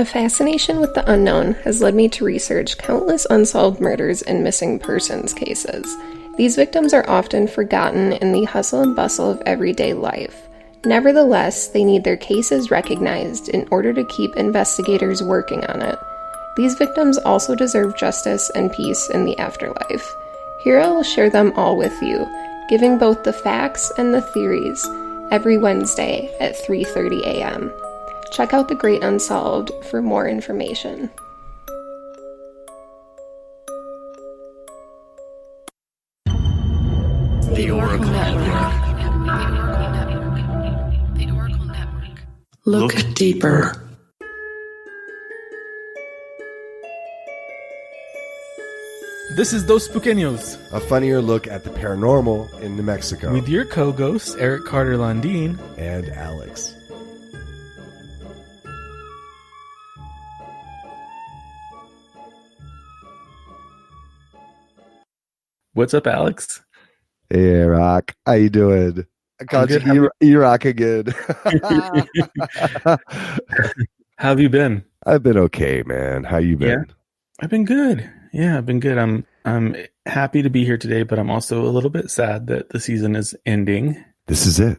A fascination with the unknown has led me to research countless unsolved murders and missing persons cases. These victims are often forgotten in the hustle and bustle of everyday life. Nevertheless, they need their cases recognized in order to keep investigators working on it. These victims also deserve justice and peace in the afterlife. Here I will share them all with you, giving both the facts and the theories, every Wednesday at 3:30 a.m. Check out The Great Unsolved for more information. The Oracl Network. The Oracl Network. Look deeper. This is Dos Spookqueños, a funnier look at the paranormal in New Mexico. with your co-ghosts, Eric Carter Landine. And Alex. What's up, Alex? Hey, Rock. How you doing? I called good. you E-Rock again. How have you been? I've been okay, man. How you been? I've been good. Yeah, I've been good. I'm happy to be here today, but I'm also a little bit sad that the season is ending. This is it.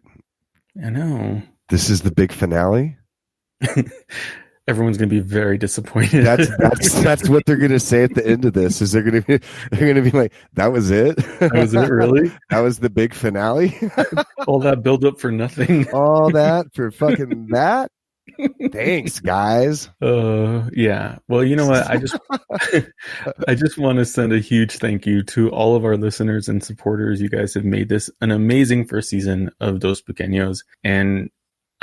I know. This is the big finale. Everyone's going to be very disappointed. That's what they're going to say at the end of this. Is they're going to be like, "That was it? That was it, really? That was the big finale? All that build up for nothing. All that for fucking that? Thanks, guys." Yeah. Well, you know what? I just want to send a huge thank you to all of our listeners and supporters. You guys have made this an amazing first season of Dos Pequeños, and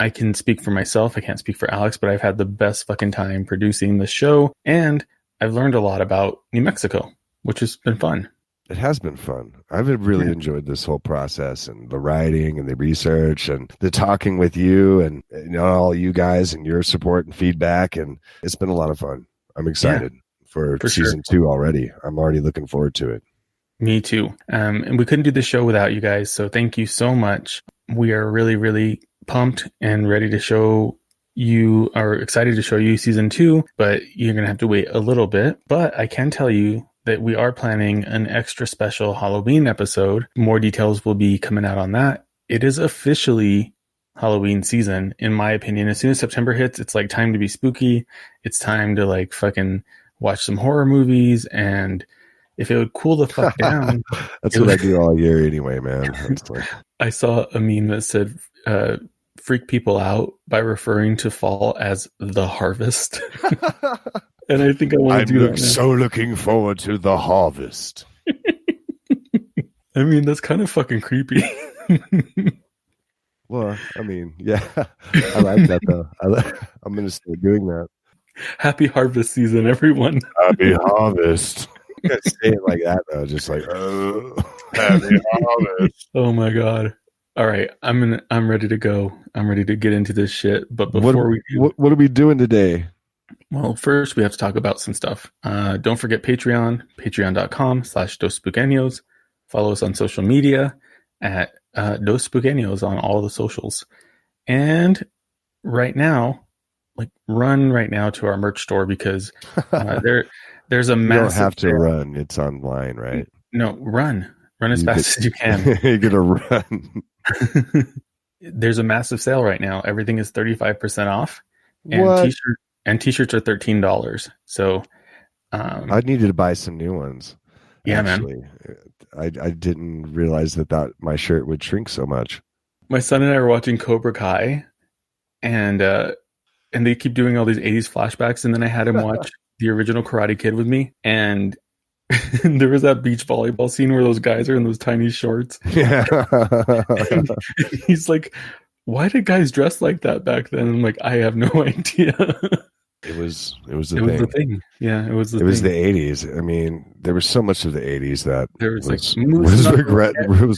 I can speak for myself. I can't speak for Alex, but I've had the best fucking time producing the show, and I've learned a lot about New Mexico, which has been fun. It has been fun. I've really enjoyed this whole process and the writing and the research and the talking with you and all you guys and your support and feedback. And it's been a lot of fun. I'm excited for season 2 already. I'm already looking forward to it. Me too. And we couldn't do the show without you guys. So thank you so much. We are really, really pumped and ready to show you, or excited to show you season 2, but you're going to have to wait a little bit. But I can tell you that we are planning an extra special Halloween episode. More details will be coming out on that. It is officially Halloween season, in my opinion. As soon as September hits, it's like time to be spooky. It's time to like fucking watch some horror movies. And if it would cool the fuck down. That's what I do all year anyway, man. I saw a meme that said, freak people out by referring to fall as the harvest. And I think I want to do that. I'm so looking forward to the harvest. I mean, that's kind of fucking creepy. Well, I mean, yeah, I like that though. I'm going to start doing that. Happy harvest season, everyone. Happy harvest. You gotta say it like that though, just like, oh, happy harvest. Oh my god. All right, I'm ready to go. I'm ready to get into this shit. But before what are we doing today? Well, first we have to talk about some stuff. Don't forget Patreon, patreon.com/Dos Spookqueños. Follow us on social media at Dos Spookqueños on all the socials. And right now, run right now to our merch store because there's a massive. You don't have to run. It's online, right? No, run as fast as you can. You're gonna run. There's a massive sale right now. Everything is 35% off, and t-shirts are $13. So I needed to buy some new ones. Yeah, actually. Man. I didn't realize that my shirt would shrink so much. My son and I were watching Cobra Kai, and they keep doing all these 80s flashbacks, and then I had him watch the original Karate Kid with me, and there was that beach volleyball scene where those guys are in those tiny shorts. Yeah. And he's like, why did guys dress like that back then? I'm like, I have no idea. It was the thing. Yeah, it was the the 80s. I mean, there was so much of the 80s that there was was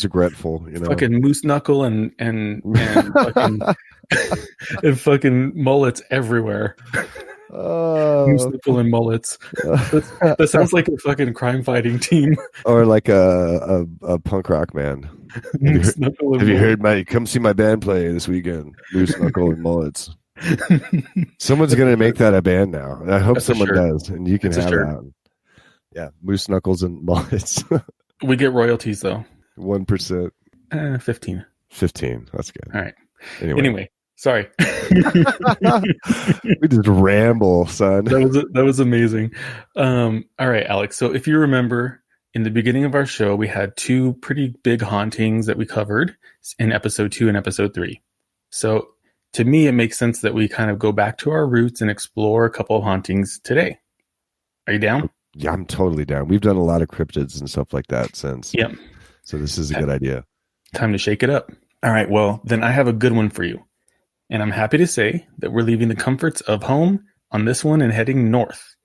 regretful, Fucking moose knuckle and fucking and fucking mullets everywhere. Moose knuckle and mullets. That sounds like a fucking crime fighting team. Or like a punk rock band. Have you heard come see my band play this weekend? Moose knuckle and mullets. Someone's going to make that a band now. I hope That's a someone shirt. does, and you can That's a have shirt. that. Yeah, moose knuckles and mullets. We get royalties though. 1%. 15. 15. That's good. All right. Anyway. Anyway, sorry. We just ramble, son. That was amazing. All right, Alex. So if you remember, in the beginning of our show, we had two pretty big hauntings that we covered in episode 2 and episode 3. So to me, it makes sense that we kind of go back to our roots and explore a couple of hauntings today. Are you down? Yeah, I'm totally down. We've done a lot of cryptids and stuff like that since. Yep. So this is a good idea. Time to shake it up. All right. Well, then I have a good one for you. And I'm happy to say that we're leaving the comforts of home on this one and heading north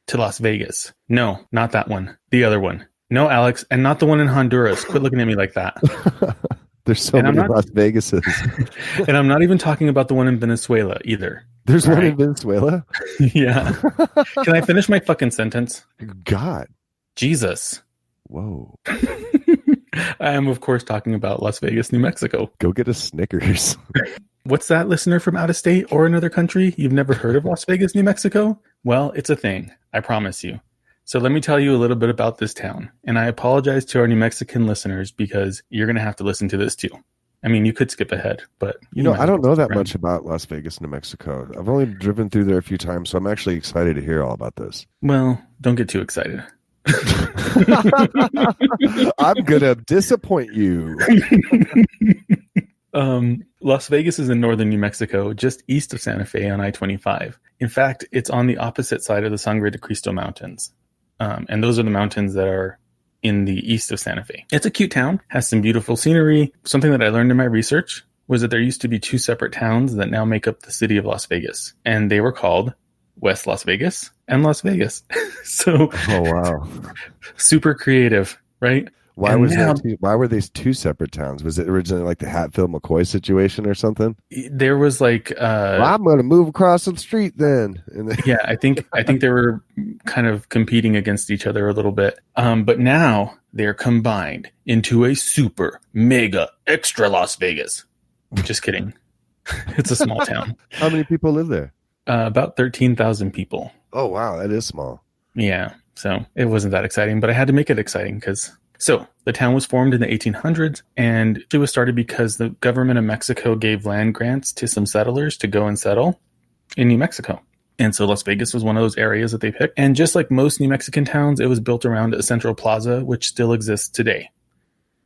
to Las Vegas. No, not that one. The other one. No, Alex, and not the one in Honduras. Quit looking at me like that. There's so many Las Vegases. And I'm not even talking about the one in Venezuela either. There's one in Venezuela? Yeah. Can I finish my fucking sentence? God. Jesus. Whoa. I am, of course, talking about Las Vegas, New Mexico. Go get a Snickers. What's that, listener from out of state or another country? You've never heard of Las Vegas, New Mexico? Well, it's a thing. I promise you. So let me tell you a little bit about this town. And I apologize to our New Mexican listeners because you're going to have to listen to this too. I mean, you could skip ahead, but I don't know that much about Las Vegas, New Mexico. I've only driven through there a few times, so I'm actually excited to hear all about this. Well, don't get too excited. I'm going to disappoint you. Las Vegas is in northern New Mexico, just east of Santa Fe on I-25. In fact, it's on the opposite side of the Sangre de Cristo Mountains. And those are the mountains that are in the east of Santa Fe. It's a cute town, has some beautiful scenery. Something that I learned in my research was that there used to be two separate towns that now make up the city of Las Vegas. And they were called West Las Vegas and Las Vegas. So, oh, wow. Super creative, right? Why were these two separate towns? Was it originally like the Hatfield McCoy situation or something? There was like I'm going to move across the street then. Yeah, I think they were kind of competing against each other a little bit. But now they're combined into a super mega extra Las Vegas. Just kidding. It's a small town. How many people live there? About 13,000 people. Oh, wow. That is small. Yeah. So it wasn't that exciting, but I had to make it exciting because... So the town was formed in the 1800s, and it was started because the government of Mexico gave land grants to some settlers to go and settle in New Mexico. And so Las Vegas was one of those areas that they picked. And just like most New Mexican towns, it was built around a central plaza, which still exists today.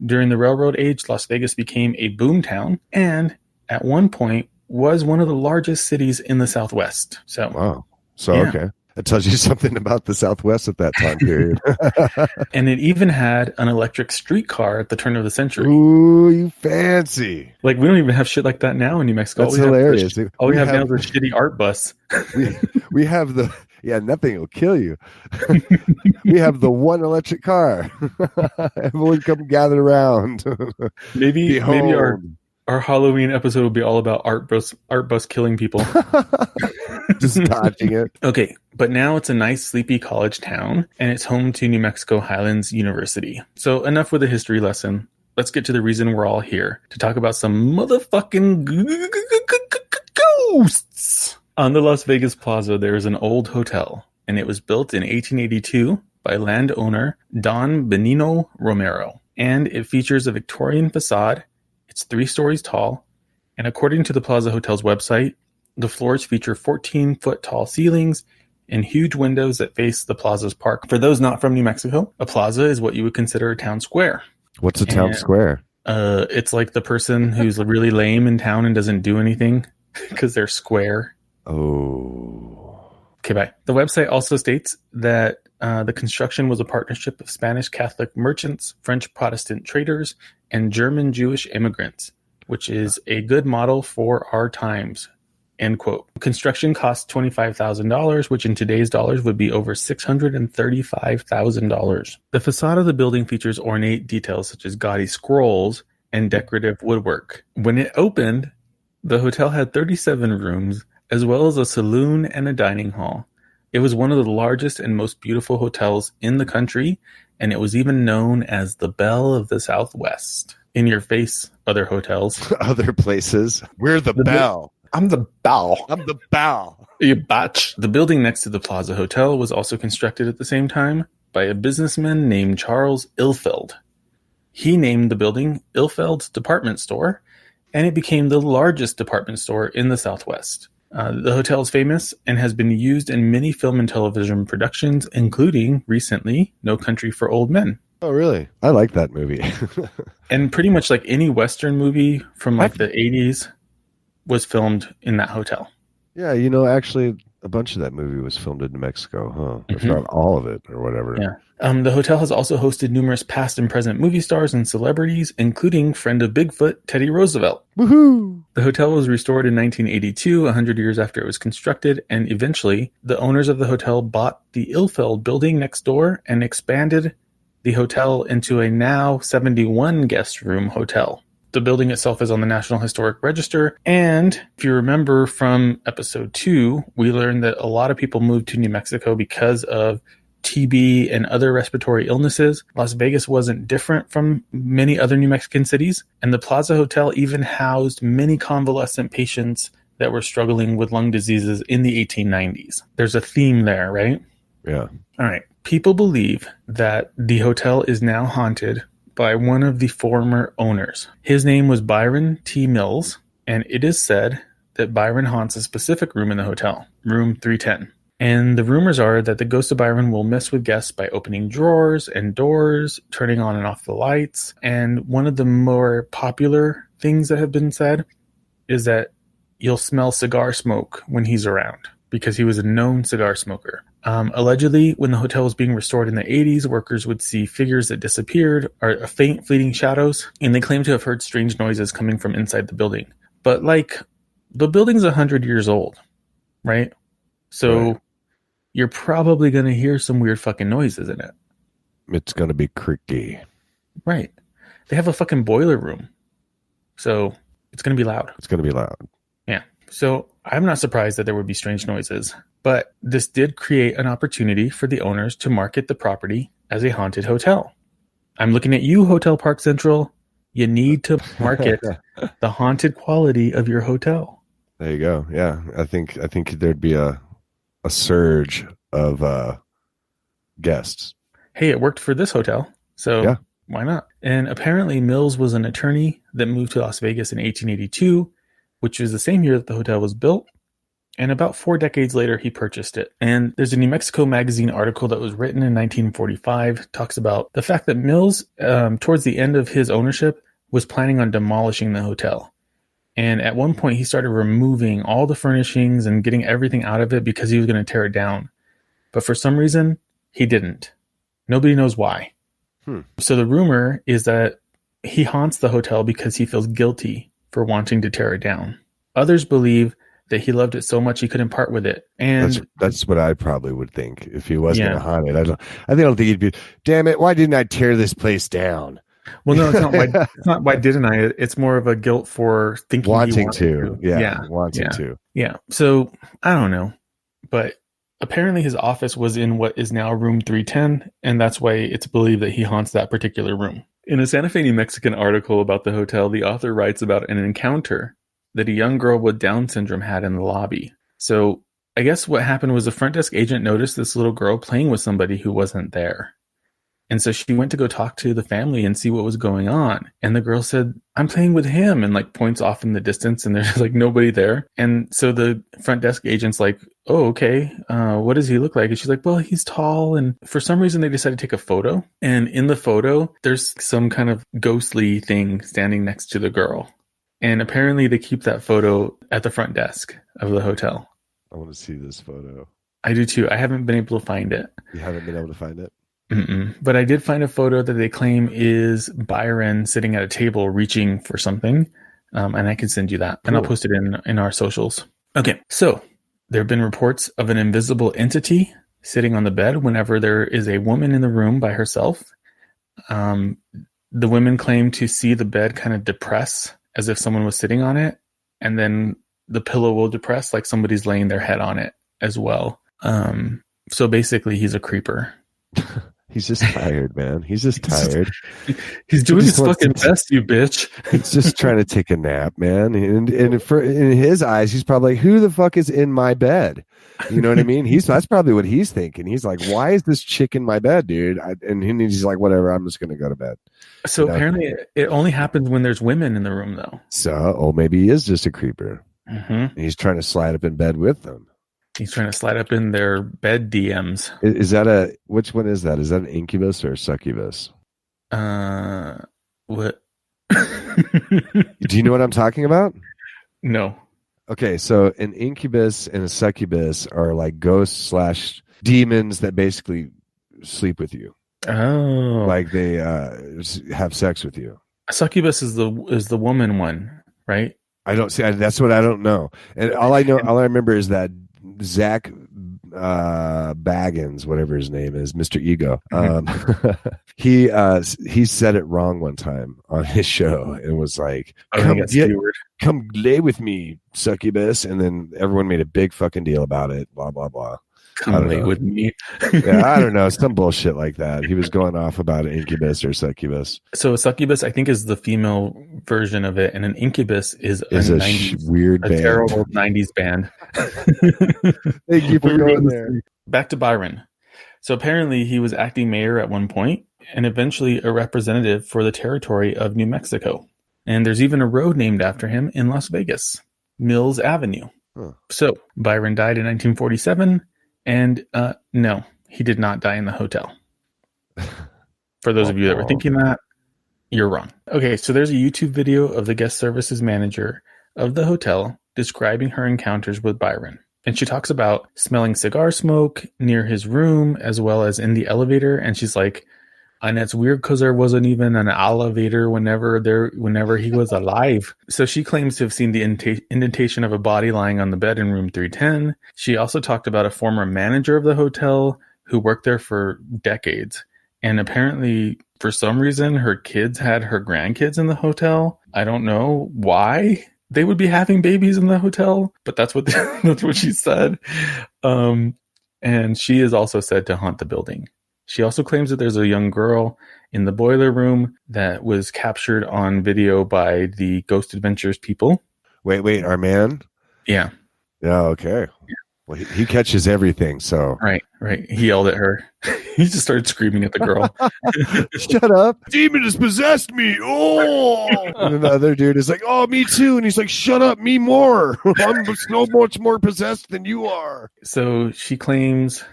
During the railroad age, Las Vegas became a boom town, and at one point was one of the largest cities in the Southwest. So, wow. So, yeah. Okay. That tells you something about the Southwest at that time period. And it even had an electric streetcar at the turn of the century. Ooh, you fancy. Like, we don't even have shit like that now in New Mexico. That's hilarious. All we have now is a shitty art bus. we have nothing will kill you. We have the one electric car. Everyone come gather around. Maybe our Halloween episode will be all about art bus killing people. Just dodging it. Okay, but now it's a nice, sleepy college town, and it's home to New Mexico Highlands University. So enough with the history lesson. Let's get to the reason we're all here, to talk about some motherfucking ghosts. On the Las Vegas Plaza, there is an old hotel, and it was built in 1882 by landowner Don Benigno Romero. And it features a Victorian facade. It's 3 stories tall, and according to the Plaza Hotel's website, the floors feature 14-foot tall ceilings and huge windows that face the plaza's park. For those not from New Mexico, a plaza is what you would consider a town square. What's a town square? It's like the person who's really lame in town and doesn't do anything because they're square. Oh. Okay, bye. The website also states that the construction was a partnership of Spanish Catholic merchants, French Protestant traders, and German Jewish immigrants, which is a good model for our times. End quote. Construction cost $25,000, which in today's dollars would be over $635,000. The facade of the building features ornate details such as gaudy scrolls and decorative woodwork. When it opened, the hotel had 37 rooms, as well as a saloon and a dining hall. It was one of the largest and most beautiful hotels in the country, and it was even known as the Belle of the Southwest. In your face, other hotels. Other places. We're the Belle. I'm the bow. I'm the bow. You batch. The building next to the Plaza Hotel was also constructed at the same time by a businessman named Charles Ilfeld. He named the building Ilfeld's Department Store, and it became the largest department store in the Southwest. The hotel is famous and has been used in many film and television productions, including, recently, No Country for Old Men. Oh, really? I like that movie. And pretty much like any Western movie from like the 80s was filmed in that hotel. Yeah, actually, a bunch of that movie was filmed in New Mexico, huh? If not all of it, or whatever. Yeah. The hotel has also hosted numerous past and present movie stars and celebrities, including friend of Bigfoot, Teddy Roosevelt. Woohoo! The hotel was restored in 1982, 100 years after it was constructed, and eventually, the owners of the hotel bought the Ilfeld building next door and expanded the hotel into a now 71 guest room hotel. The building itself is on the National Historic Register, and if you remember from episode 2, we learned that a lot of people moved to New Mexico because of TB and other respiratory illnesses. Las Vegas wasn't different from many other New Mexican cities, and the Plaza Hotel even housed many convalescent patients that were struggling with lung diseases in the 1890s. There's a theme there, right? Yeah. All right. People believe that the hotel is now haunted by one of the former owners. His name was Byron T. Mills, and it is said that Byron haunts a specific room in the hotel, room 310. And the rumors are that the ghost of Byron will mess with guests by opening drawers and doors, turning on and off the lights. And one of the more popular things that have been said is that you'll smell cigar smoke when he's around, because he was a known cigar smoker. Allegedly, when the hotel was being restored in the 80s, workers would see figures that disappeared or faint fleeting shadows, and they claim to have heard strange noises coming from inside the building. But like, the building's 100 years old, right? So you're probably going to hear some weird fucking noises in it. It's going to be creaky. Right. They have a fucking boiler room. So it's going to be loud. It's going to be loud. Yeah. So I'm not surprised that there would be strange noises, but this did create an opportunity for the owners to market the property as a haunted hotel. I'm looking at you, Hotel Park Central. You need to market the haunted quality of your hotel. There you go. Yeah. I think there'd be a surge of guests. Hey, it worked for this hotel, so why not? And apparently Mills was an attorney that moved to Las Vegas in 1882, which was the same year that the hotel was built. And about 4 decades later, he purchased it. And there's a New Mexico magazine article that was written in 1945, talks about the fact that Mills, towards the end of his ownership, was planning on demolishing the hotel. And at one point, he started removing all the furnishings and getting everything out of it because he was going to tear it down. But for some reason, he didn't. Nobody knows why. So the rumor is that he haunts the hotel because he feels guilty for wanting to tear it down. Others believe that he loved it so much he couldn't part with it. And that's what I probably would think if he wasn't going to haunt it. I don't think he'd be, damn it, why didn't I tear this place down? Well, no, it's not why didn't I? It's more of a guilt for thinking wanting to. Wanting to. Yeah. So I don't know, but apparently his office was in what is now room 310, and that's why it's believed that he haunts that particular room. In a Santa Fe, New Mexican article about the hotel, the author writes about an encounter that a young girl with Down syndrome had in the lobby. So I guess what happened was the front desk agent noticed this little girl playing with somebody who wasn't there. And so she went to go talk to the family and see what was going on. And the girl said, I'm playing with him, and like points off in the distance, and there's like nobody there. And so the front desk agent's like, oh, okay. What does he look like? And she's like, well, he's tall. And for some reason they decided to take a photo. And in the photo, there's some kind of ghostly thing standing next to the girl. And apparently they keep that photo at the front desk of the hotel. I want to see this photo. I do too. I haven't been able to find it. You haven't been able to find it? But I did find a photo that they claim is Byron sitting at a table reaching for something. And I can send you that. Cool. And I'll post it in our socials. Okay, so there have been reports of an invisible entity sitting on the bed whenever there is a woman in the room by herself. The women claim to see the bed kind of depress as if someone was sitting on it. And then the pillow will depress like somebody's laying their head on it as well. So basically, he's a creeper. He's just tired, man. He's just tired. He's doing his fucking best, you bitch. He's just trying to take a nap, man. And in his eyes, he's probably like, who the fuck is in my bed? You know what I mean? That's probably what he's thinking. He's like, why is this chick in my bed, dude? And he's like, whatever, I'm just going to go to bed. So apparently it only happens when there's women in the room, though. So, maybe he is just a creeper. Mm-hmm. And he's trying to slide up in bed with them. He's trying to slide up in their bed DMs. Is that which one is that? Is that an incubus or a succubus? What? Do you know what I'm talking about? No. Okay, so an incubus and a succubus are like ghosts / demons that basically sleep with you. Oh. Like they have sex with you. A succubus is the woman one, right? I don't see. That's what I don't know. And all I remember is that Zach Baggins, whatever his name is, Mr. Ego. He said it wrong one time on his show and was like, "Come lay with me, succubus," and then everyone made a big fucking deal about it. Blah blah blah. Come lay with me. Yeah, I don't know, some bullshit like that. He was going off about an incubus or succubus. So a succubus, I think, is the female version of it, and an incubus is a 90s, weird band. terrible 90s band. Thank you for going there. Back to Byron. So apparently he was acting mayor at one point and eventually a representative for the territory of New Mexico. And there's even a road named after him in Las Vegas, Mills Avenue. Huh. So Byron died in 1947. And no, he did not die in the hotel. For those of you that were thinking that, you're wrong. Okay, so there's a YouTube video of the guest services manager of the hotel describing her encounters with Byron. And she talks about smelling cigar smoke near his room as well as in the elevator. And she's like, and it's weird because there wasn't even an elevator whenever he was alive. So she claims to have seen the indentation of a body lying on the bed in room 310. She also talked about a former manager of the hotel who worked there for decades. And apparently, for some reason, her kids had her grandkids in the hotel. I don't know why they would be having babies in the hotel, but that's what she said. And she is also said to haunt the building. She also claims that there's a young girl in the boiler room that was captured on video by the Ghost Adventures people. Wait, our man? Yeah. Oh, okay. Yeah. Well, he catches everything, so. Right. He yelled at her. He just started screaming at the girl. Shut up. Demon has possessed me. Oh. And then the other dude is like, oh, me too. And he's like, shut up, me more. I'm so much more possessed than you are. So she claims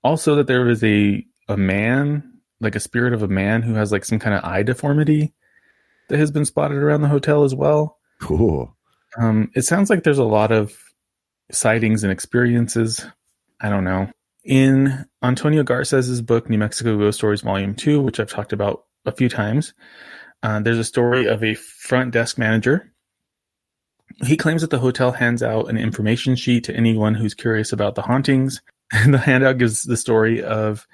also that there was a man, like a spirit of a man who has like some kind of eye deformity that has been spotted around the hotel as well. Cool. It sounds like there's a lot of sightings and experiences. I don't know. In Antonio Garcez's book, New Mexico Ghost Stories Volume 2, which I've talked about a few times, there's a story of a front desk manager. He claims that the hotel hands out an information sheet to anyone who's curious about the hauntings. And the handout gives the story of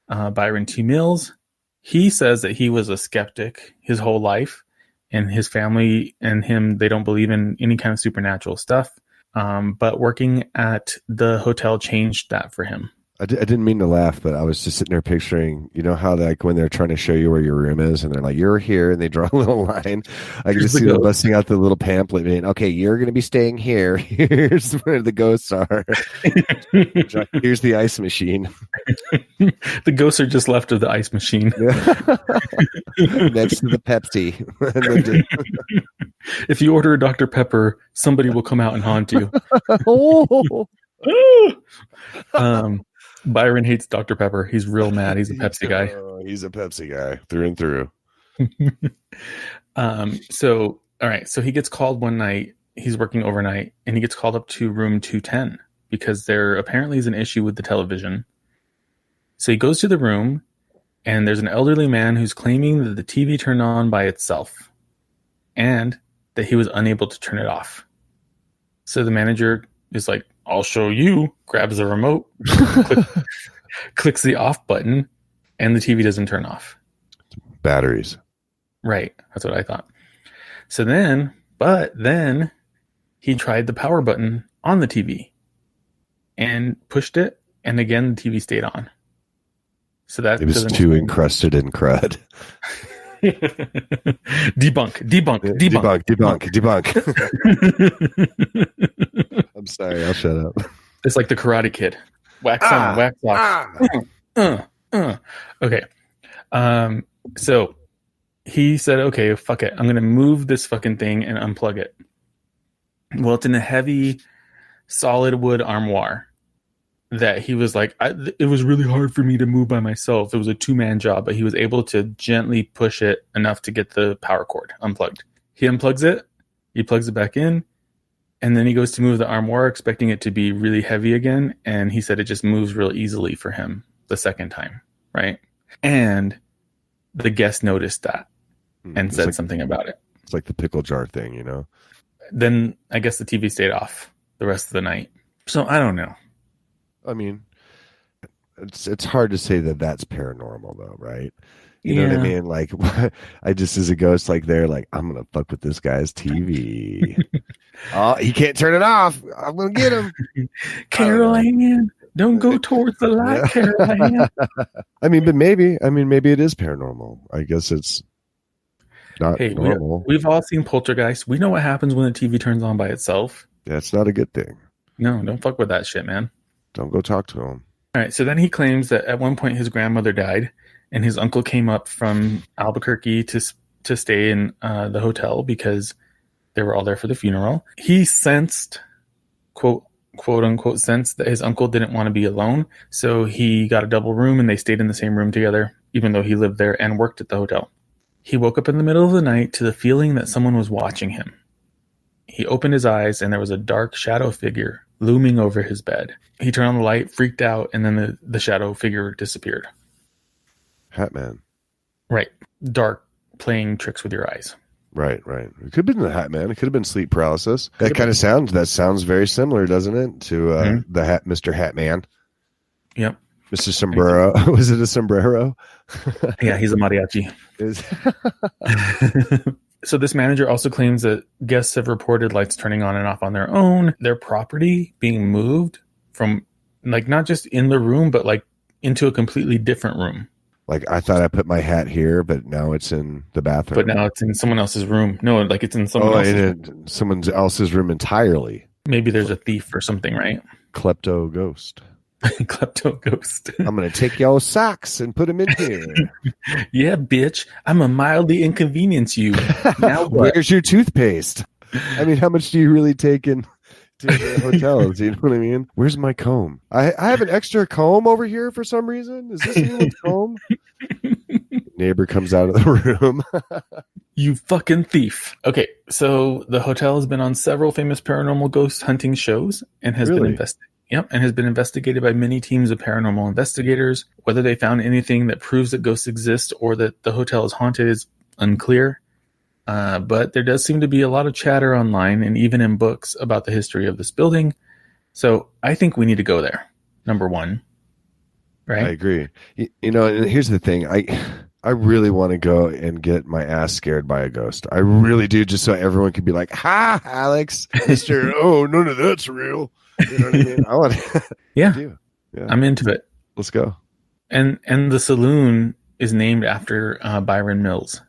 Byron T. Mills. He says that he was a skeptic his whole life, and his family and him, they don't believe in any kind of supernatural stuff. But working at the hotel changed that for him. I didn't mean to laugh, but I was just sitting there picturing, you know how like when they're trying to show you where your room is and they're like, you're here, and they draw a little line. I can just see them busting out the little pamphlet being, okay, you're going to be staying here. Here's where the ghosts are. Here's the ice machine. The ghosts are just left of the ice machine. Next to the Pepsi. If you order a Dr. Pepper, somebody will come out and haunt you. Byron hates Dr. Pepper. He's real mad. He's a Pepsi guy. He's a Pepsi guy through and through. So, all right. So he gets called one night. He's working overnight, and he gets called up to room 210 because there apparently is an issue with the television. So he goes to the room, and there's an elderly man who's claiming that the TV turned on by itself and that he was unable to turn it off. So the manager is like, I'll show you, grabs the remote, clicks the off button, and the TV doesn't turn off. Batteries. Right. That's what I thought. So then he tried the power button on the TV and pushed it, and again, the TV stayed on. So that it was too encrusted in crud. Debunk. I'm sorry, I'll shut up. It's like the Karate Kid. Wax on, wax off. Okay. So he said, okay, fuck it. I'm going to move this fucking thing and unplug it. Well, it's in a heavy solid wood armoire that he was like, it was really hard for me to move by myself. It was a 2-man job, but he was able to gently push it enough to get the power cord unplugged. He unplugs it, he plugs it back in, and then he goes to move the armoire, expecting it to be really heavy again. And he said it just moves real easily for him the second time, right? And the guest noticed that and said something about it. It's like the pickle jar thing, you know? Then I guess the TV stayed off the rest of the night. So I don't know. I mean, it's hard to say that that's paranormal, though, right? You know what I mean? Like, I just, as a ghost, like, they're like, I'm going to fuck with this guy's TV. Oh, he can't turn it off. I'm going to get him. Caroline, don't go towards the light, Caroline. I mean, but maybe it is paranormal. I guess it's not normal. We've all seen Poltergeist. We know what happens when the TV turns on by itself. That's not a good thing. No, don't fuck with that shit, man. Don't go talk to him. All right, so then he claims that at one point his grandmother died, and his uncle came up from Albuquerque to stay in the hotel because they were all there for the funeral. He sensed, quote unquote, sensed that his uncle didn't want to be alone, so he got a double room and they stayed in the same room together, even though he lived there and worked at the hotel. He woke up in the middle of the night to the feeling that someone was watching him. He opened his eyes and there was a dark shadow figure looming over his bed. He turned on the light, freaked out, and then the shadow figure disappeared. Hat Man. Right. Dark, playing tricks with your eyes. Right. It could have been the Hat Man. It could have been sleep paralysis. That sounds very similar, doesn't it, to the Mr. Hat Man? Yep. Mr. Sombrero. Was it a sombrero? Yeah, he's a mariachi. So this manager also claims that guests have reported lights turning on and off on their own, their property being moved from, like, not just in the room, but like into a completely different room. Like, I thought I put my hat here, but now it's in the bathroom. But now it's in someone else's room. No, like it's in someone else's room entirely. Maybe there's a thief or something, right? Klepto ghost. Klepto ghost. I'm going to take y'all socks and put them in here. Yeah, bitch. I'm a mildly inconvenience you. Now what? Where's your toothpaste? I mean, how much do you really take in to the hotels? You know what I mean? Where's my comb? I have an extra comb over here for some reason. Is this anyone's comb? Neighbor comes out of the room. You fucking thief. Okay, so the hotel has been on several famous paranormal ghost hunting shows and has been investigated by many teams of paranormal investigators. Whether they found anything that proves that ghosts exist or that the hotel is haunted is unclear. But there does seem to be a lot of chatter online and even in books about the history of this building. So I think we need to go there. Number one. Right? I agree. You know, and here's the thing. I really want to go and get my ass scared by a ghost. I really do, just so everyone can be like, ha, Alex, Mr. Oh, none of that's real. You know what I mean? I want to. Yeah. I'm into it. Let's go. And the saloon is named after Byron Mills.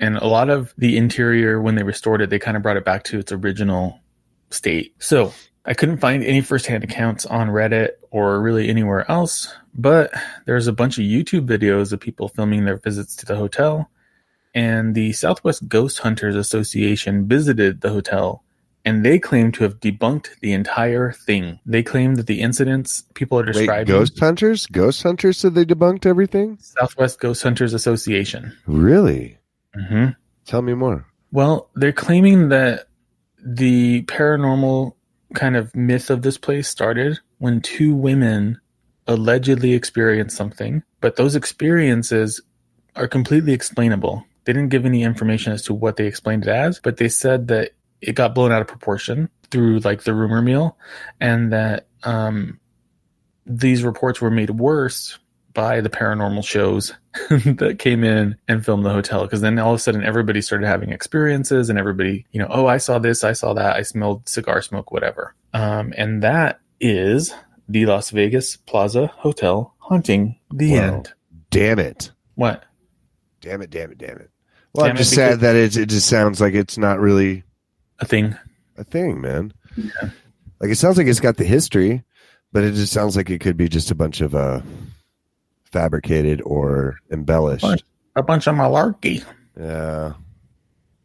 And a lot of the interior, when they restored it, they kind of brought it back to its original state. So I couldn't find any firsthand accounts on Reddit or really anywhere else, but there's a bunch of YouTube videos of people filming their visits to the hotel. And the Southwest Ghost Hunters Association visited the hotel, and they claim to have debunked the entire thing. They claim that the incidents people are describing... Wait, Ghost Hunters? Ghost Hunters said they debunked everything? Southwest Ghost Hunters Association. Really? Mm-hmm. Tell me more. Well, they're claiming that the paranormal kind of myth of this place started when two women allegedly experienced something, but those experiences are completely explainable. They didn't give any information as to what they explained it as, but they said that it got blown out of proportion through like the rumor mill, and that these reports were made worse by the paranormal shows that came in and filmed the hotel. Because then all of a sudden everybody started having experiences, and everybody, you know, oh, I saw this, I saw that, I smelled cigar smoke, whatever. And that is the Las Vegas Plaza Hotel haunting. The end. Damn it. What? Damn it. Well, I'm just sad that it just sounds like it's not really a thing, man. Yeah. Like, it sounds like it's got the history, but it just sounds like it could be just a bunch of fabricated or embellished. A bunch of malarkey. Yeah.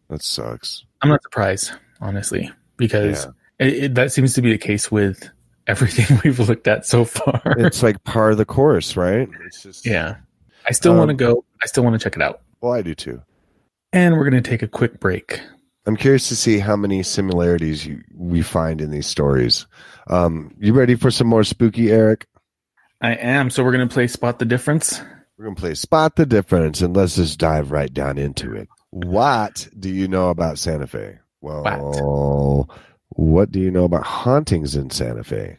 That sucks. I'm not surprised, honestly, because that seems to be the case with everything we've looked at so far. It's like par of the course, right? It's just, yeah. I still want to go. I still want to check it out. Well, I do too. And we're going to take a quick break. I'm curious to see how many similarities we find in these stories. You ready for some more spooky, Eric? I am. So we're going to play Spot the Difference. We're going to play Spot the Difference, and let's just dive right down into it. What do you know about Santa Fe? Well, what do you know about hauntings in Santa Fe?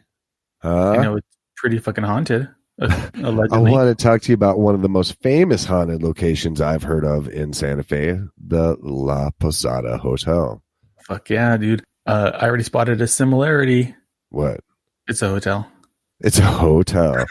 I know it's pretty fucking haunted. Allegedly. I want to talk to you about one of the most famous haunted locations I've heard of in Santa Fe, the La Posada Hotel. Fuck yeah, dude. I already spotted a similarity. What? It's a hotel. It's a hotel.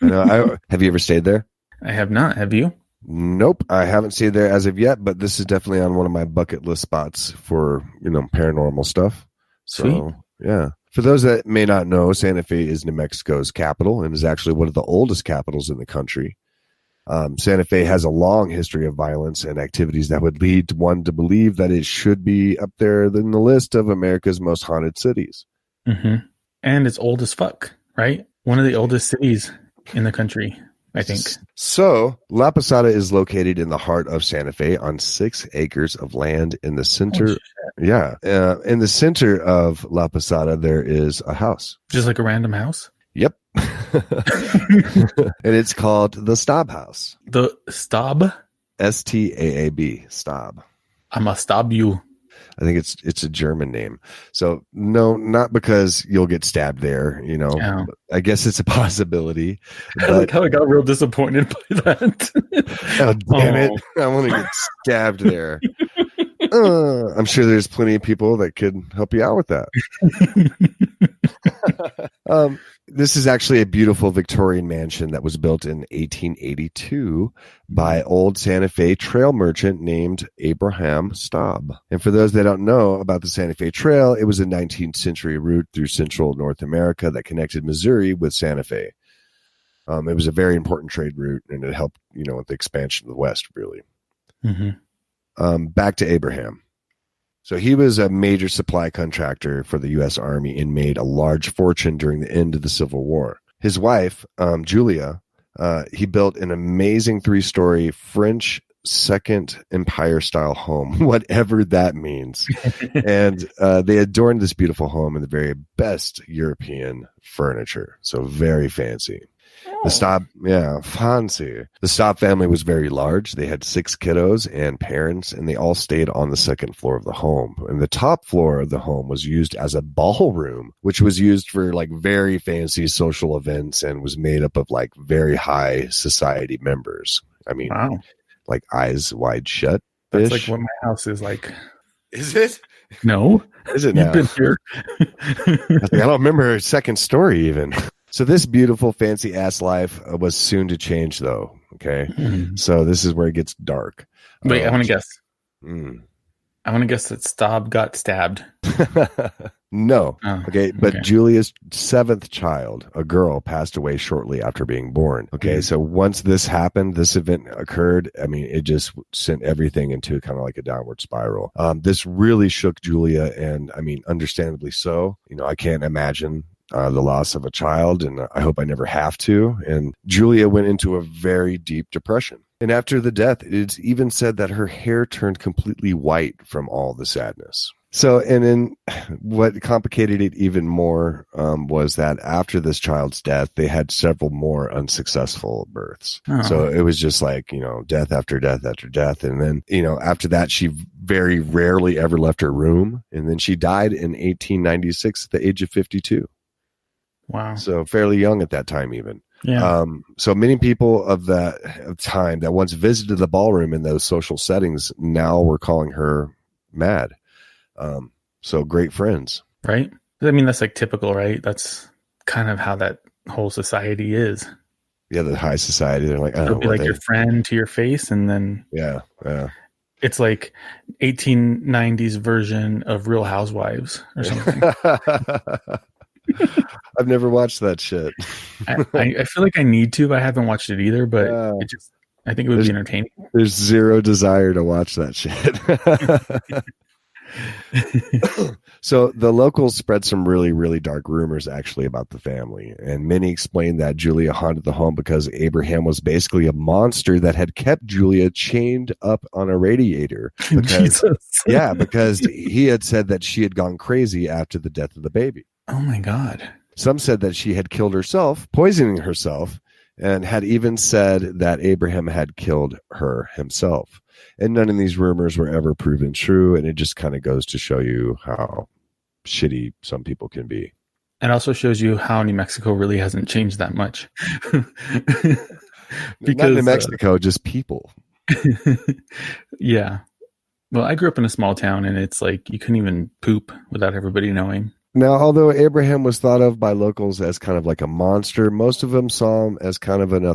Have you ever stayed there? I have not. Have you? Nope, I haven't stayed there as of yet, but this is definitely on one of my bucket list spots for, paranormal stuff. So, sweet. Yeah. For those that may not know, Santa Fe is New Mexico's capital and is actually one of the oldest capitals in the country. Santa Fe has a long history of violence and activities that would lead one to believe that it should be up there in the list of America's most haunted cities. Mm-hmm. And it's old as fuck, right? One of the oldest cities in the country, I think. So, La Posada is located in the heart of Santa Fe on 6 acres of land in the center. In the center of La Posada, there is a house. Just like a random house? Yep. And it's called the Staub House. The Staub? Staab. Staub. I'm a stab you. I think it's a German name. So no, not because you'll get stabbed there, Yeah. I guess it's a possibility. I like how I got real disappointed by that. Oh, damn it. I want to get stabbed there. I'm sure there's plenty of people that could help you out with that. This is actually a beautiful Victorian mansion that was built in 1882 by old Santa Fe trail merchant named Abraham Staub. And for those that don't know about the Santa Fe Trail, it was a 19th century route through central North America that connected Missouri with Santa Fe. It was a very important trade route, and it helped, with the expansion of the West, really. Mm-hmm. Back to Abraham. So he was a major supply contractor for the U.S. Army and made a large fortune during the end of the Civil War. His wife, Julia, he built an amazing 3-story French Second Empire-style home, whatever that means. And they adorned this beautiful home in the very best European furniture. So very fancy. The Staub, fancy. The Staub family was very large. They had 6 kiddos and parents, and they all stayed on the second floor of the home. And the top floor of the home was used as a ballroom, which was used for like very fancy social events and was made up of like very high society members. I mean, wow. Like eyes wide shut. That's like what my house is like. Is it? No. Is it now? You've been here. I don't remember a second story even. So this beautiful, fancy-ass life was soon to change, though, okay? Mm-hmm. So this is where it gets dark. Wait, I want to guess. I want to guess that Staub got stabbed. No. Oh, okay, but Julia's 7th child, a girl, passed away shortly after being born. Okay, so once this happened, this event occurred, I mean, it just sent everything into kind of like a downward spiral. This really shook Julia, and I mean, understandably so. I can't imagine the loss of a child, and I hope I never have to. And Julia went into a very deep depression. And after the death, it's even said that her hair turned completely white from all the sadness. So, and then what complicated it even more was that after this child's death, they had several more unsuccessful births. Oh. So it was just like, death after death after death. And then, after that, she very rarely ever left her room. And then she died in 1896 at the age of 52. Wow. So fairly young at that time even. Yeah. So many people of that time that once visited the ballroom in those social settings now were calling her mad. So great friends. Right? I mean, that's like typical, right? That's kind of how that whole society is. the high society. They're like, It'll be like your friend to your face, and then yeah. it's like 1890s version of Real Housewives or something. I've never watched that shit. I feel like I need to, but I haven't watched it either. But I think it would be entertaining. There's zero desire to watch that shit. So the locals spread some really, really dark rumors actually about the family. And many explained that Julia haunted the home because Abraham was basically a monster that had kept Julia chained up on a radiator. Because, because he had said that she had gone crazy after the death of the baby. Oh my God. Some said that she had killed herself, poisoning herself, and had even said that Abraham had killed her himself. And none of these rumors were ever proven true. And it just kind of goes to show you how shitty some people can be. It also shows you how New Mexico really hasn't changed that much. Because not New Mexico, just people. Yeah. Well, I grew up in a small town, and it's like you couldn't even poop without everybody knowing. Now, although Abraham was thought of by locals as kind of like a monster, most of them saw him as kind of an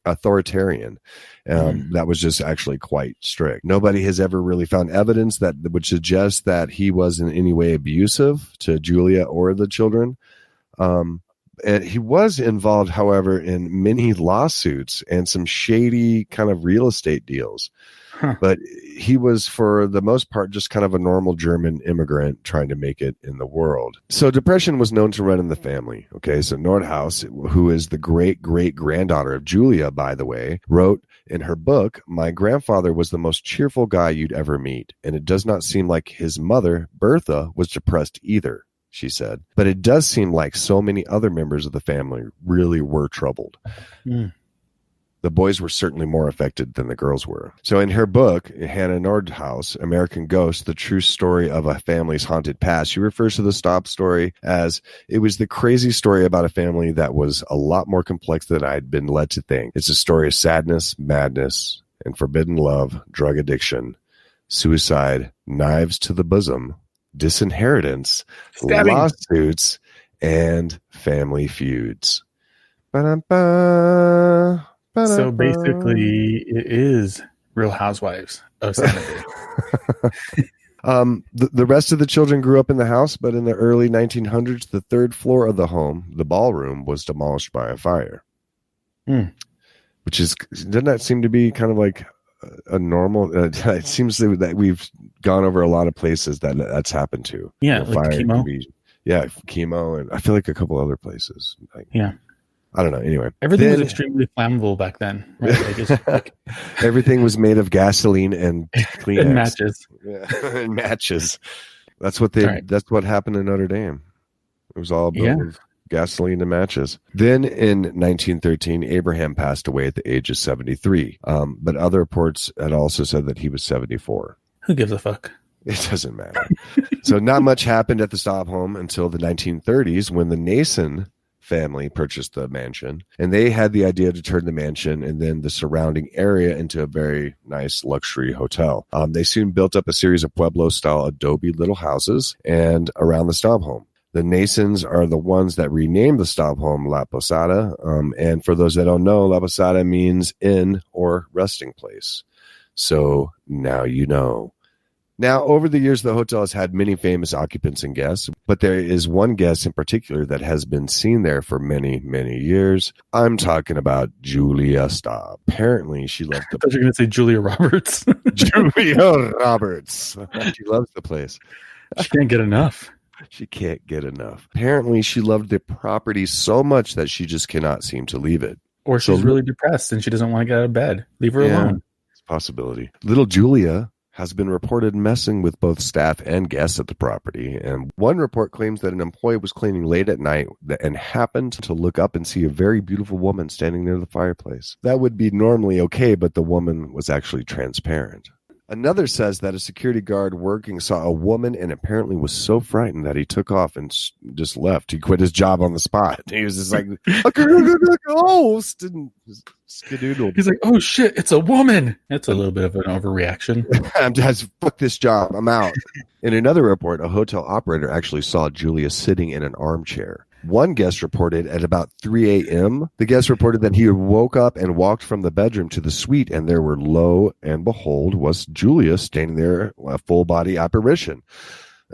authoritarian. That was just actually quite strict. Nobody has ever really found evidence that would suggest that he was in any way abusive to Julia or the children. And he was involved, however, in many lawsuits and some shady kind of real estate deals. But he was, for the most part, just kind of a normal German immigrant trying to make it in the world. So depression was known to run in the family. Okay, so Nordhaus, who is the great-great-granddaughter of Julia, by the way, wrote in her book, "My grandfather was the most cheerful guy you'd ever meet, and it does not seem like his mother, Bertha, was depressed either," she said. But it does seem like so many other members of the family really were troubled. The boys were certainly more affected than the girls were. So in her book, Hannah Nordhaus, American Ghost, The True Story of a Family's Haunted Past, she refers to the Staub story as, "It was the crazy story about a family that was a lot more complex than I'd been led to think. It's a story of sadness, madness, and forbidden love, drug addiction, suicide, knives to the bosom, disinheritance, lawsuits, and family feuds." Ba-dum-ba. So basically, it is Real Housewives of Sanity. The rest of the children grew up in the house, but in the early 1900s, the third floor of the home, the ballroom, was demolished by a fire. Which doesn't that seem to be kind of like a normal? It seems that we've gone over a lot of places that's happened to. Yeah, like fire chemo. Chemo, and I feel like a couple other places. I don't know. Anyway, everything was extremely flammable back then, right? Everything was made of gasoline and Kleenex. And matches. And matches. That's what happened in Notre Dame. It was all built with gasoline and matches. Then in 1913, Abraham passed away at the age of 73. But other reports had also said that he was 74. Who gives a fuck? It doesn't matter. So not much happened at the Staub home until the 1930s, when the Nason family purchased the mansion, and they had the idea to turn the mansion and then the surrounding area into a very nice luxury hotel. They soon built up a series of Pueblo-style adobe little houses and around the Staub home. The Nasons are the ones that renamed the Staub home La Posada, and for those that don't know, La Posada means inn or resting place. So now you know. Now, over the years, the hotel has had many famous occupants and guests, but there is one guest in particular that has been seen there for many, many years. I'm talking about Julia Staub. Apparently, she loved the... I thought you were going to say Julia Roberts. Julia Roberts. She loves the place. She can't get enough. She can't get enough. Apparently, she loved the property so much that she just cannot seem to leave it. Or she's really depressed and she doesn't want to get out of bed. Leave her alone. It's a possibility. Little Julia has been reported messing with both staff and guests at the property. And one report claims that an employee was cleaning late at night and happened to look up and see a very beautiful woman standing near the fireplace. That would be normally okay, but the woman was actually transparent. Another says that a security guard working saw a woman and apparently was so frightened that he took off and just left. He quit his job on the spot. He was just like, a ghost, and skedoodled. He's like, oh shit, it's a woman. That's a little bit of an overreaction. I'm just, fuck this job. I'm out. In another report, a hotel operator actually saw Julia sitting in an armchair. One guest reported at about 3 a.m., the guest reported that he woke up and walked from the bedroom to the suite, and there were, lo and behold, was Julia standing there, a full-body apparition.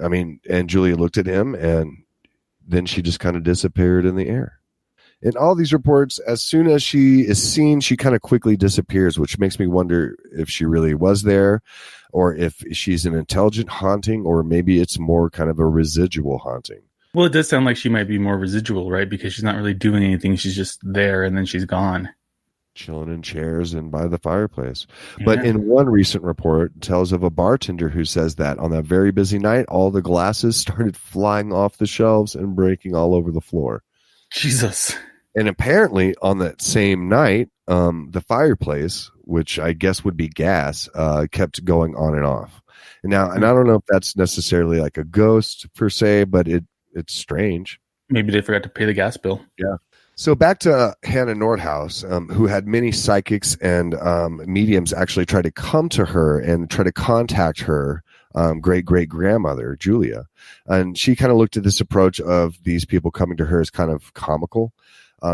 I mean, and Julia looked at him, and then she just kind of disappeared in the air. In all these reports, as soon as she is seen, she kind of quickly disappears, which makes me wonder if she really was there, or if she's an intelligent haunting, or maybe it's more kind of a residual haunting. Well, it does sound like she might be more residual, right? Because she's not really doing anything. She's just there and then she's gone. Chilling in chairs and by the fireplace. Yeah. But in one recent report, it tells of a bartender who says that on that very busy night, all the glasses started flying off the shelves and breaking all over the floor. Jesus. And apparently on that same night, the fireplace, which I guess would be gas, kept going on and off. And I don't know if that's necessarily like a ghost per se, but it's strange. Maybe they forgot to pay the gas bill. Yeah. So back to Hannah Nordhaus, who had many psychics and mediums actually try to come to her and try to contact her great-great-grandmother, Julia. And she kind of looked at this approach of these people coming to her as kind of comical.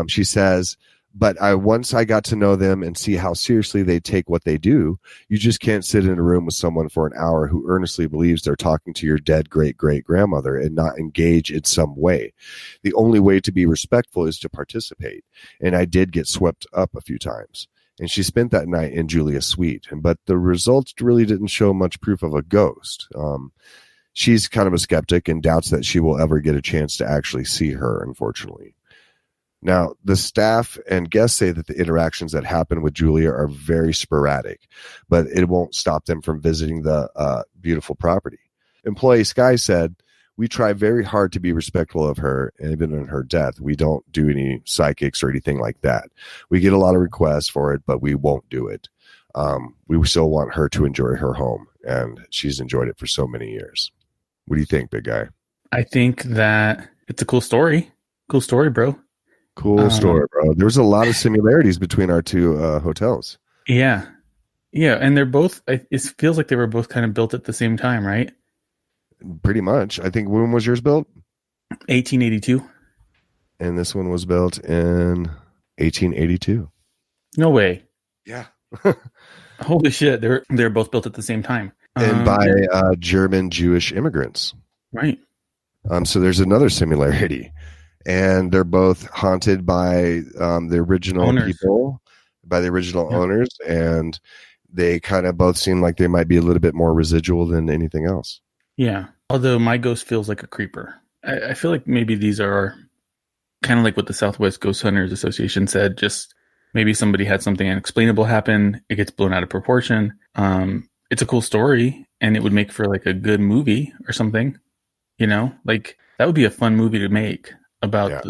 She says, but once I got to know them and see how seriously they take what they do, you just can't sit in a room with someone for an hour who earnestly believes they're talking to your dead great-great-grandmother and not engage in some way. The only way to be respectful is to participate. And I did get swept up a few times. And she spent that night in Julia's suite. But the results really didn't show much proof of a ghost. She's kind of a skeptic and doubts that she will ever get a chance to actually see her, unfortunately. Now, the staff and guests say that the interactions that happen with Julia are very sporadic, but it won't stop them from visiting the beautiful property. Employee Sky said, we try very hard to be respectful of her, and even in her death. We don't do any psychics or anything like that. We get a lot of requests for it, but we won't do it. We still want her to enjoy her home, and she's enjoyed it for so many years. What do you think, big guy? I think that it's a cool story. Cool story, bro. Cool story, bro. There's a lot of similarities between our two hotels. Yeah. Yeah. And they're both, it feels like they were both kind of built at the same time, right? Pretty much. I think, when was yours built? 1882. And this one was built in 1882. No way. Yeah. Holy shit. They're both built at the same time. And by German Jewish immigrants. Right. So there's another similarity. And they're both haunted by the original people, by the original owners, and they kind of both seem like they might be a little bit more residual than anything else. Yeah. Although my ghost feels like a creeper. I feel like maybe these are kind of like what the Southwest Ghost Hunters Association said. Just maybe somebody had something unexplainable happen. It gets blown out of proportion. It's a cool story, and it would make for like a good movie or something. You know, like that would be a fun movie to make. About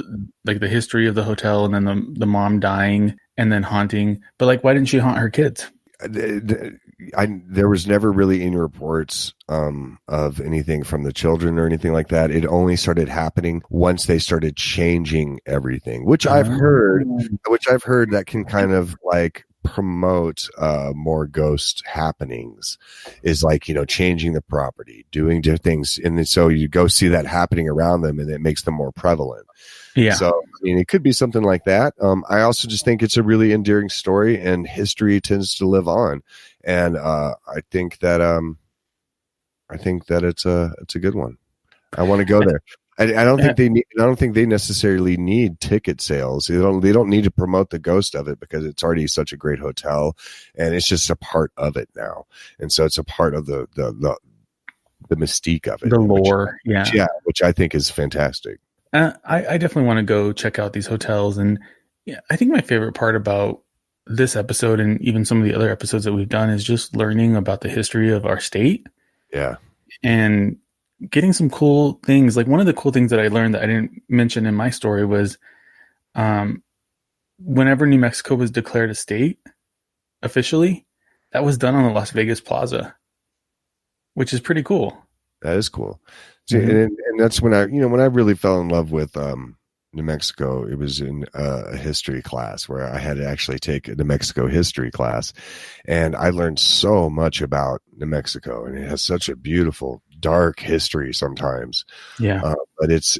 the history of the hotel, and then the mom dying and then haunting. But like, why didn't she haunt her kids? There was never really any reports of anything from the children or anything like that. It only started happening once they started changing everything, which I've heard that can kind of like promote more ghost happenings, is like, changing the property, doing different things, and then so you go see that happening around them, and it makes them more prevalent. Yeah. So it could be something like that. I also just think it's a really endearing story, and history tends to live on, and I think that it's a good one. I want to go there. I don't think they necessarily need ticket sales. They don't need to promote the ghost of it, because it's already such a great hotel, and it's just a part of it now. And so it's a part of the mystique of it, the lore, which I think is fantastic. I definitely want to go check out these hotels, and I think my favorite part about this episode, and even some of the other episodes that we've done, is just learning about the history of our state. Yeah, and getting some cool things. Like, one of the cool things that I learned that I didn't mention in my story was whenever New Mexico was declared a state officially, that was done on the Las Vegas Plaza, which is pretty cool. That is cool. See, and that's when I really fell in love with New Mexico. It was in a history class where I had to actually take a New Mexico history class, and I learned so much about New Mexico, and it has such a beautiful, dark history sometimes. Yeah. But it's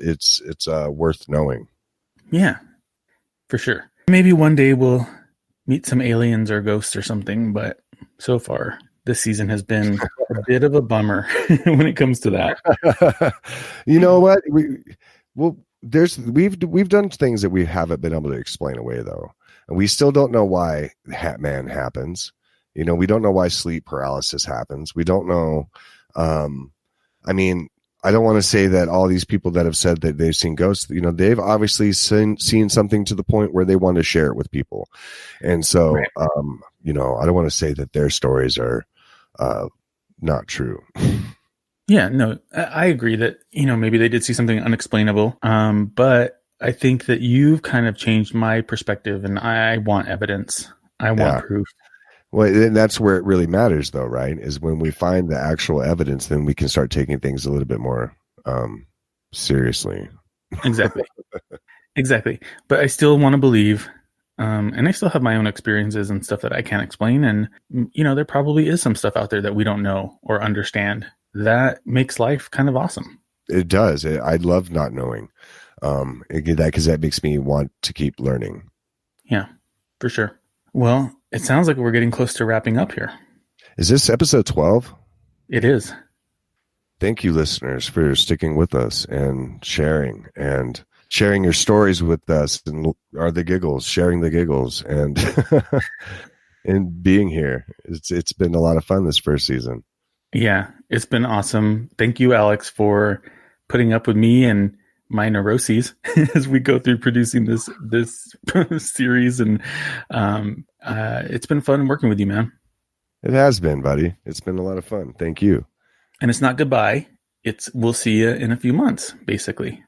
worth knowing. Yeah, for sure. Maybe one day we'll meet some aliens or ghosts or something, but so far this season has been a bit of a bummer when it comes to that. You know what? We've done things that we haven't been able to explain away though. And we still don't know why Hat Man happens. You know, we don't know why sleep paralysis happens. We don't know. I mean, I don't want to say that all these people that have said that they've seen ghosts, you know, they've obviously seen something to the point where they want to share it with people. And so, right. You know, I don't want to say that their stories are not true. Yeah, no, I agree that, you know, maybe they did see something unexplainable. But I think that you've kind of changed my perspective, and I want evidence. I want proof. Well, and that's where it really matters, though, right? Is when we find the actual evidence, then we can start taking things a little bit more seriously. Exactly. Exactly. But I still want to believe, and I still have my own experiences and stuff that I can't explain. And, you know, there probably is some stuff out there that we don't know or understand. That makes life kind of awesome. It does. I love not knowing. Because that makes me want to keep learning. Yeah, for sure. Well, it sounds like we're getting close to wrapping up here. Is this episode 12? It is. Thank you, listeners, for sticking with us and sharing your stories with us, and sharing the giggles, and and being here. It's been a lot of fun this first season. Yeah, it's been awesome. Thank you, Alex, for putting up with me and my neuroses as we go through producing this series. And it's been fun working with you, man. It has been, buddy. It's been a lot of fun. Thank you. And it's not goodbye. It's we'll see you in a few months, basically.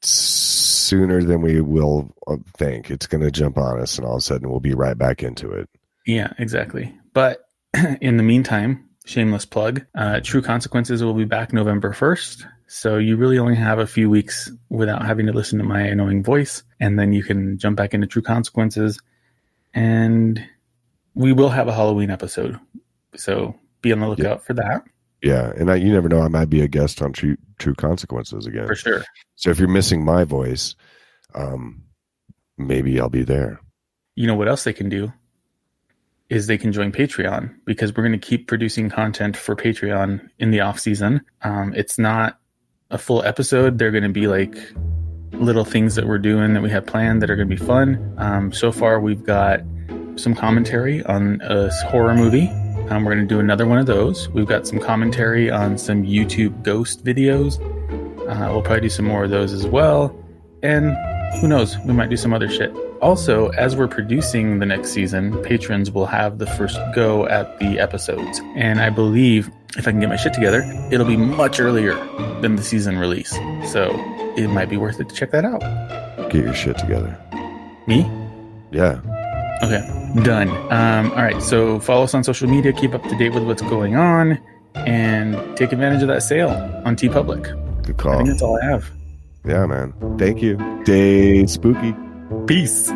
Sooner than we will think. It's going to jump on us, and all of a sudden we'll be right back into it. Yeah, exactly. But in the meantime, shameless plug, True Consequences will be back November 1st. So you really only have a few weeks without having to listen to my annoying voice. And then you can jump back into True Consequences. And we will have a Halloween episode. So be on the lookout for that. Yeah. And you never know, I might be a guest on True Consequences again. For sure. So if you're missing my voice, maybe I'll be there. You know what else they can do? Is they can join Patreon, because we're going to keep producing content for Patreon in the off season. It's not a full episode. They're going to be like little things that we're doing that we have planned that are going to be fun. So far, we've got some commentary on a horror movie. We're going to do another one of those. We've got some commentary on some YouTube ghost videos. We'll probably do some more of those as well. And who knows, we might do some other shit. Also, as we're producing the next season, patrons will have the first go at the episodes. And I believe, if I can get my shit together, it'll be much earlier than the season release. So it might be worth it to check that out. Get your shit together. Me? Yeah. Okay, done. All right, so follow us on social media, keep up to date with what's going on, and take advantage of that sale on TeePublic. Good call. I think that's all I have. Yeah, man. Thank you. Stay spooky. Peace.